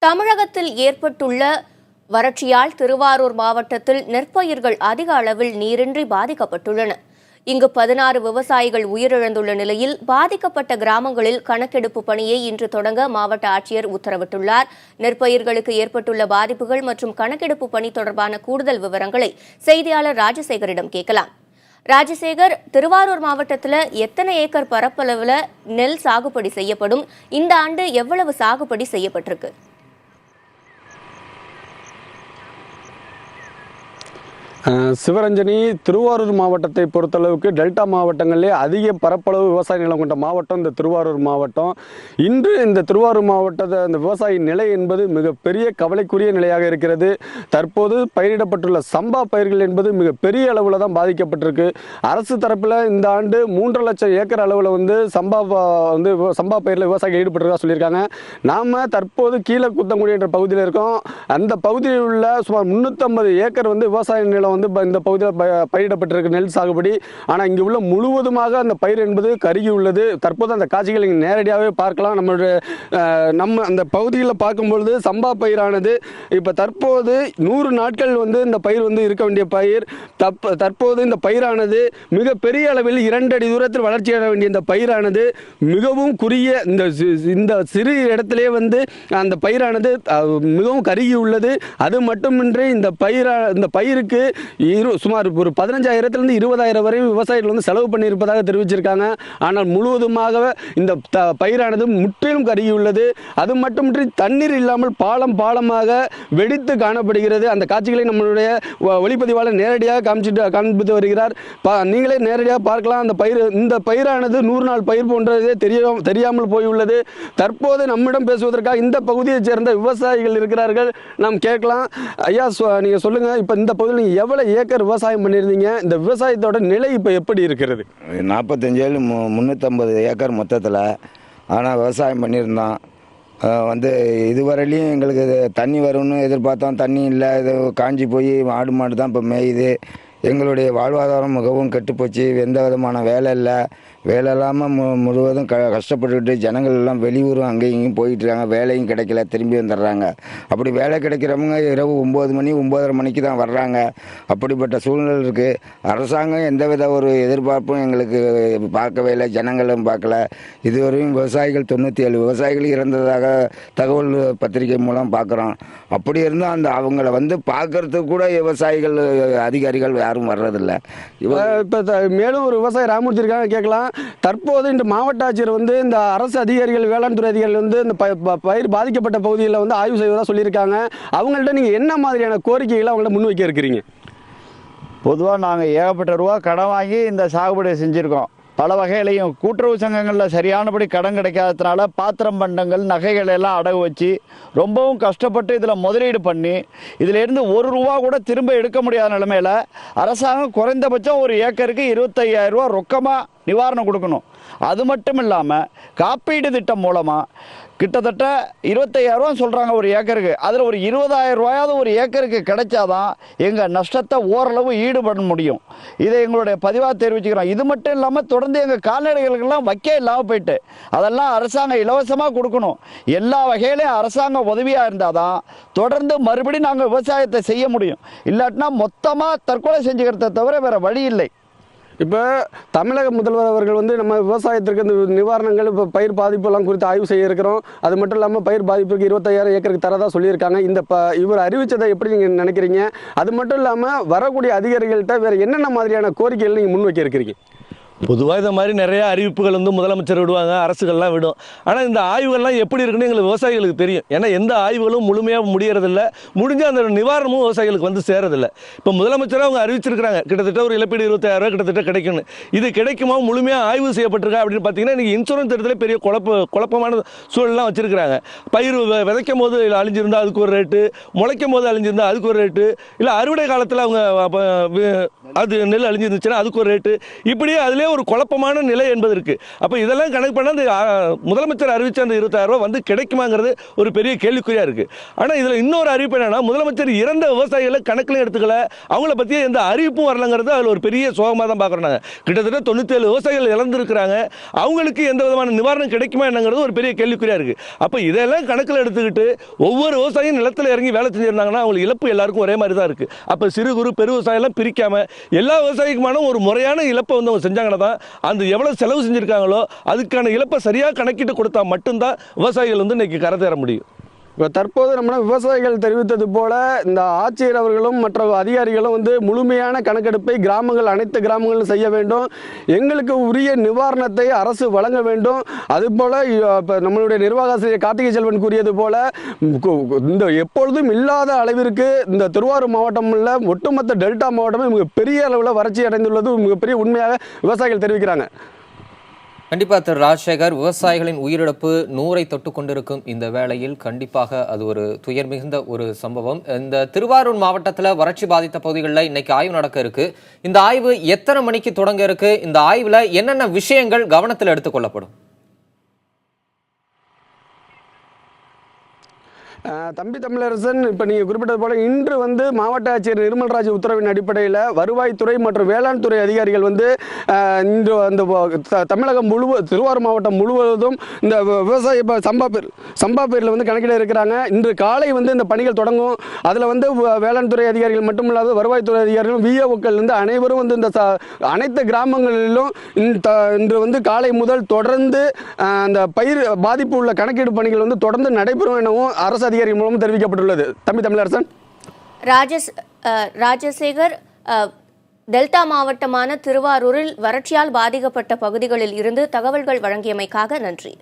தமிழகத்தில் ஏற்பட்டுள்ள வறட்சியால் திருவாரூர் மாவட்டத்தில் நெற்பயிர்கள் அதிக அளவில் நீரின்றி பாதிக்கப்பட்டுள்ளன. இங்கு 16 விவசாயிகள் உயிரிழந்துள்ள நிலையில் பாதிக்கப்பட்ட கிராமங்களில் கணக்கெடுப்பு பணியை இன்று தொடங்க மாவட்ட ஆட்சியர் உத்தரவிட்டுள்ளார். நெற்பயிர்களுக்கு ஏற்பட்டுள்ள பாதிப்புகள் மற்றும் கணக்கெடுப்பு பணி தொடர்பான கூடுதல் விவரங்களை செய்தியாளர் ராஜசேகரிடம் கேட்கலாம். ராஜசேகர், திருவாரூர் மாவட்டத்தில் எத்தனை ஏக்கர் பரப்பளவில் நெல் சாகுபடி செய்யப்படும்? இந்த ஆண்டு எவ்வளவு சாகுபடி செய்யப்பட்டிருக்கு? சிவரஞ்சனி, திருவாரூர் மாவட்டத்தை பொறுத்தளவுக்கு டெல்டா மாவட்டங்களிலே அதிக பரப்பளவு விவசாய நிலம் கொண்ட மாவட்டம் இந்த திருவாரூர் மாவட்டம். இன்று இந்த திருவாரூர் மாவட்டத்தை அந்த விவசாய நிலை என்பது மிகப்பெரிய கவலைக்குரிய நிலையாக இருக்கிறது. தற்போது பயிரிடப்பட்டுள்ள சம்பா பயிர்கள் என்பது மிகப்பெரிய அளவில் தான் பாதிக்கப்பட்டிருக்கு. அரசு தரப்பில் இந்த ஆண்டு 3.5 லட்சம் ஏக்கர் அளவில் சம்பா பயிரில் விவசாயிகள் ஈடுபட்டிருக்கா சொல்லியிருக்காங்க. நாம் தற்போது கீழே குத்தங்குடி என்ற பகுதியில் இருக்கோம். அந்த பகுதியில் உள்ள சுமார் 350 ஏக்கர் விவசாய நிலம் இந்த பகுதியில் பயிரிடப்பட்டிருக்கு நெல் சாகுபடி. ஆனால் இங்கு உள்ள முழுவதுமாக அந்த பயிர் என்பது கருகி உள்ளது. தற்போது அந்த காட்சிகள் இங்கே நேரடியாகவே பார்க்கலாம். நம்ம அந்த பகுதியில் பார்க்கும்பொழுது சம்பா பயிரானது இப்போ தற்போது 100 நாட்கள் இந்த பயிர் இருக்க வேண்டிய பயிர். தற்போது இந்த பயிரானது மிகப்பெரிய அளவில் 2 அடி தூரத்தில் வளர்ச்சி அடைய வேண்டிய இந்த பயிரானது மிகவும் குறுகிய இந்த சிறு இடத்திலே அந்த பயிரானது மிகவும் கருகி உள்ளது. அது மட்டுமின்றி இந்த பயிருக்கு சுமார் ஒரு 15,000 20,000 வரை விவசாயிகள் செலவு பண்ணியிருப்பதாக தெரிவிச்சிருக்காங்க. ஆனால் முழுவதுமாக இந்த பயிரானது முற்றிலும் கருகியுள்ளது. அது மட்டுமின்றி தண்ணீர் இல்லாமல் பாலமாக வெடித்து காணப்படுகிறது. அந்த காட்சிகளை நம்மளுடைய ஒளிப்பதிவாளர் நேரடியாக காண்பித்து வருகிறார். நீங்களே நேரடியாக பார்க்கலாம். இந்த பயிரானது 100 நாள் பயிர் போன்றதே தெரியாமல் போயுள்ளது. தற்போது நம்மிடம் பேசுவதற்காக இந்த பகுதியைச் சேர்ந்த விவசாயிகள் இருக்கிறார்கள். நாம் கேட்கலாம். ஐயா, நீங்க சொல்லுங்க, இப்ப இந்த பகுதியில் நீங்க எவ்வளவு ஏக்கர் விவசாயம் பண்ணியிருந்தீங்க? இந்த விவசாயத்தோட நிலை இப்போ எப்படி இருக்கிறது? 45,350 ஏக்கர் மொத்தத்தில். ஆனால் விவசாயம் பண்ணியிருந்தோம். இதுவரையிலையும் எங்களுக்கு தண்ணி வரும்னு எதிர்பார்த்தோம். தண்ணி இல்லை. இது காஞ்சி போய் மாடு தான் இப்போ மேயுது. எங்களுடைய வாழ்வாதாரம் மிகவும் கெட்டுப்போச்சு. எந்த விதமான வேலை இல்லை. வேலை இல்லாமல் முழுவதும் கஷ்டப்பட்டுக்கிட்டு ஜனங்கள் எல்லாம் வெளியூரும் அங்கேயும் இங்கேயும் போயிட்டுருக்காங்க. வேலையும் கிடைக்கல, திரும்பி வந்துடுறாங்க. அப்படி வேலை கிடைக்கிறவங்க இரவு 9 மணி 9:30 மணிக்கு தான் வர்றாங்க. அப்படிப்பட்ட சூழ்நிலை இருக்குது. அரசாங்கம் எந்தவித ஒரு எதிர்பார்ப்பும் எங்களுக்கு பார்க்கவே இல்லை, ஜனங்களும் பார்க்கல. இதுவரையும் விவசாயிகள் 97 விவசாயிகள் இறந்ததாக தகவல் பத்திரிகை மூலம் பார்க்குறோம். அப்படி இருந்தால் அவங்கள பார்க்கறதுக்கு கூட விவசாயிகள் அதிகாரிகள் யாரும் வர்றதில்லை. இப்போ மேலும் ஒரு விவசாயி ராமூர்த்தி இருக்காங்க, கேட்கலாம். தற்போது இந்த மாவட்ட ஆட்சியர் இந்த அரசு அதிகாரிகள், வேளாண் துறை அதிகாரிகள் இந்த பயிர் பாதிக்கப்பட்ட பகுதியில் ஆய்வு செய்வதாக சொல்லியிருக்காங்க. அவங்கள்ட்ட நீங்கள் என்ன மாதிரியான கோரிக்கைகளை அவங்கள்ட்ட முன்வைக்க இருக்கிறீங்க? பொதுவாக நாங்கள் ஏகப்பட்ட ரூபா கடன் வாங்கி இந்த சாகுபடி செஞ்சுருக்கோம். பல வகையிலையும் கூட்டுறவு சங்கங்களில் சரியானபடி கடன் கிடைக்காததுனால பாத்திரம் பண்டங்கள் நகைகள் எல்லாம் அடகு வச்சு ரொம்பவும் கஷ்டப்பட்டு இதில் முதலீடு பண்ணி இதிலேருந்து 1 ரூபா கூட திரும்ப எடுக்க முடியாத நிலைமையில் அரசாங்கம் குறைந்தபட்சம் ஒரு ஏக்கருக்கு 25,000 ரூபா ரொக்கமாக நிவாரணம் கொடுக்கணும். அது மட்டும் இல்லாமல் காப்பீடு திட்டம் மூலமாக கிட்டத்தட்ட 25,000 ரூபா சொல்கிறாங்க ஒரு ஏக்கருக்கு. அதில் ஒரு 20,000 ரூபாயாவது ஒரு ஏக்கருக்கு கிடைச்சாதான் எங்கள் நஷ்டத்தை ஓரளவு ஈடுபட முடியும். இதை எங்களுடைய பதிவாக தெரிவிச்சுக்கிறோம். இது மட்டும் இல்லாமல் தொடர்ந்து எங்கள் கால்நடைகளுக்கெல்லாம் வைக்க இல்லாமல் போயிட்டு அதெல்லாம் அரசாங்கம் இலவசமாக கொடுக்கணும். எல்லா வகையிலையும் அரசாங்கம் உதவியாக இருந்தால் தான் தொடர்ந்து மறுபடியும் நாங்கள் விவசாயத்தை செய்ய முடியும். இல்லாட்டினா மொத்தமாக தற்கொலை செஞ்சுக்கிறத தவிர வேறு வழி இல்லை. இப்போ தமிழக முதல்வர் அவர்கள் நம்ம விவசாயத்திற்கு இந்த நிவாரணங்கள், இப்போ பயிர் பாதிப்புலாம் குறித்து ஆய்வு செய்ய இருக்கிறோம். அது மட்டும் இல்லாமல் பயிர் பாதிப்புக்கு 25,000 ஏக்கருக்கு தரதாக சொல்லியிருக்காங்க. இவர் அறிவித்ததை எப்படி நீங்கள் நினைக்கிறீங்க? அது மட்டும் இல்லாமல் வரக்கூடிய அதிகாரிகள்கிட்ட வேறு என்னென்ன மாதிரியான கோரிக்கைகள் நீங்கள் முன்வைக்க இருக்கிறீங்க? பொதுவாக இந்த மாதிரி நிறைய அறிவிப்புகள் முதலமைச்சர் விடுவாங்க, அரசுகள்லாம் விடும். ஆனால் இந்த ஆய்வுகள்லாம் எப்படி இருக்குன்னு எங்களுக்கு விவசாயிகளுக்கு தெரியும். ஏன்னா எந்த ஆய்வுகளும் முழுமையாக முடியறதில்லை. முடிஞ்ச அந்த நிவாரணமும் விவசாயிகளுக்கு சேரதில்லை. இப்போ முதலமைச்சராக அவங்க அறிவிச்சிருக்கிறாங்க கிட்டத்தட்ட ஒரு இழப்பீடு 25,000 ரூபா கிட்டத்தட்ட கிடைக்குன்னு. இது கிடைக்குமா, முழுமையாக ஆய்வு செய்யப்பட்டிருக்கா அப்படின்னு பார்த்தீங்கன்னா இன்றைக்கி இன்சூரன்ஸ் இடத்துல பெரிய குழப்பமான சூழல்லாம் வச்சுருக்கிறாங்க. பயிர் விதைக்கும் போது அழிஞ்சிருந்தால் அதுக்கு ஒரு ரேட்டு, முளைக்கும் போது அழிஞ்சிருந்தால் அதுக்கு ஒரு ரேட்டு, இல்லை அறுவடை காலத்தில் அவங்க அது நெல் அழிஞ்சிருந்துச்சுன்னா அதுக்கு ஒரு ரேட்டு, இப்படியே அதிலே ஒரு குழப்பமான நிலை என்பது இருக்கு. அப்ப இதெல்லாம் கணக்கு பண்ணா அந்த முதலமைச்சர் அறிவிச்ச அந்த 20,000 ரூபாய் வந்து கிடைக்குமாங்கிறது ஒரு பெரிய கேள்விக்குறியா இருக்கு. ஆனா இதுல இன்னொரு அறிவிப்பு என்னன்னா, முதலமைச்சர் இறந்த விவசாயிகளை கணக்குல எடுத்துக்கல, அவங்கள பத்தி எந்த அறிவிப்பும் வரலங்கிறது அதுல ஒரு பெரிய சோகமா தான் பாக்குறாங்க. கிட்டத்தட்ட 97 விவசாயிகள் இழந்திருக்கிறாங்க. அவங்களுக்கு எந்த விதமான நிவாரணம் கிடைக்குமா என்னங்கிறது ஒரு பெரிய கேள்விக்குறியா இருக்கு. அப்ப இதெல்லாம் கணக்கில் எடுத்துக்கிட்டு ஒவ்வொரு விவசாயியும் நிலத்தில் இறங்கி வேலை செஞ்சிருந்தாங்கன்னா அவங்களுக்கு இழப்பு எல்லாருக்கும் ஒரே மாதிரி தான் இருக்கு. அப்ப சிறு குறு பெரு விவசாயம் எல்லாம் பிரிக்காம எல்லா விவசாயிக்குமான ஒரு முறையான இழப்பை வந்து அவங்க செஞ்சாங்கன்னா தான் அந்த எவ்வளவு செலவு செஞ்சிருக்காங்களோ அதுக்கான இழப்பை சரியா கணக்கிட்டு கொடுத்தா மட்டும்தான் விவசாயிகள் வந்து இன்னைக்கு கரை தேர முடியும். இப்போ தற்போது நம்ம விவசாயிகள் தெரிவித்தது போல இந்த ஆட்சியர் அவர்களும் மற்ற அதிகாரிகளும் வந்து முழுமையான கணக்கெடுப்பை அனைத்து கிராமங்களும் செய்ய வேண்டும். எங்களுக்கு உரிய நிவாரணத்தை அரசு வழங்க வேண்டும். அதுபோல் இப்போ நம்மளுடைய நிர்வாக ஆசிரியர் கார்த்திகை செல்வன் கூறியது போல இந்த எப்பொழுதும் இல்லாத அளவிற்கு இந்த திருவாரூர் மாவட்டம் உள்ள ஒட்டுமொத்த டெல்டா மாவட்டமே மிகப்பெரிய அளவில் வறட்சி அடைந்துள்ளது மிகப்பெரிய உண்மையாக விவசாயிகள் தெரிவிக்கிறாங்க. கண்டிப்பாக திரு ராஜசேகர், விவசாயிகளின் உயிரிழப்பு 100ஐ தொட்டு கொண்டிருக்கும் இந்த வேளையில் கண்டிப்பாக அது ஒரு துயர் மிகுந்த ஒரு சம்பவம். இந்த திருவாரூர் மாவட்டத்தில் வறட்சி பாதித்த பகுதிகளில் இன்னைக்கு ஆய்வு நடக்க இருக்கு. இந்த ஆய்வு எத்தனை மணிக்கு தொடங்க இருக்கு? இந்த ஆய்வுல என்னென்ன விஷயங்கள் கவனத்தில் எடுத்துக்கொள்ளப்படும்? தம்பி தமிழரசன், இப்போ நீங்கள் குறிப்பிட்டது போல இன்று வந்து மாவட்ட ஆட்சியர் நிர்மல்ராஜ் உத்தரவின் அடிப்படையில் வருவாய்த்துறை மற்றும் வேளாண் துறை அதிகாரிகள் வந்து இன்று அந்த தமிழகம் திருவாரூர் மாவட்டம் முழுவதும் இந்த விவசாய சம்பா பயிரில் வந்து கணக்கிட இருக்கிறாங்க. இன்று காலை வந்து இந்த பணிகள் தொடங்கும். அதில் வந்து வேளாண் துறை அதிகாரிகள் மட்டும் இல்லாத வருவாய்த்துறை அதிகாரிகளும் விஏஓக்கள் வந்து அனைவரும் வந்து இந்த அனைத்து கிராமங்களிலும் இன்று வந்து காலை முதல் தொடர்ந்து அந்த பயிர் பாதிப்பு உள்ள கணக்கீடு பணிகள் வந்து தொடர்ந்து நடைபெறும் எனவும் அரசு அதிகாரி மூலம் தெரிவிக்கப்பட்டுள்ளது. தம்பி தமிழரசன். ராஜசேகர், டெல்டா மாவட்டமான திருவாரூரில் வறட்சியால் பாதிக்கப்பட்ட பகுதிகளில் இருந்து தகவல்கள் வழங்கியமைக்காக நன்றி.